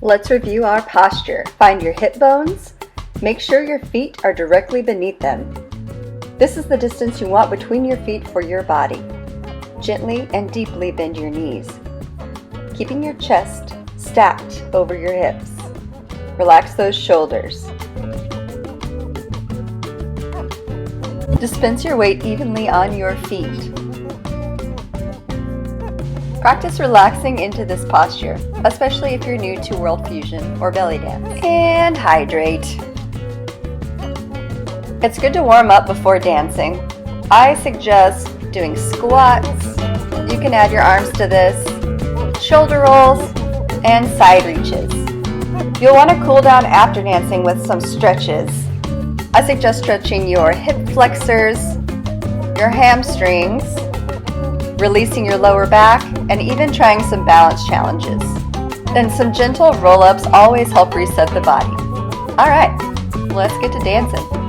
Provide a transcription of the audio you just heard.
Let's review our posture. Find your hip bones. Make sure your feet are directly beneath them. This is the distance you want between your feet for your body. Gently and deeply bend your knees, keeping your chest stacked over your hips. Relax those shoulders. Dispense your weight evenly on your feet. Practice relaxing into this posture, especially if you're new to World Fusion or belly dance. And hydrate. It's good to warm up before dancing. I suggest doing squats. You can add your arms to this, shoulder rolls, and side reaches. You'll want to cool down after dancing with some stretches. I suggest stretching your hip flexors, your hamstrings, releasing your lower back, and even trying some balance challenges. Then some gentle roll-ups always help reset the body. All right, let's get to dancing.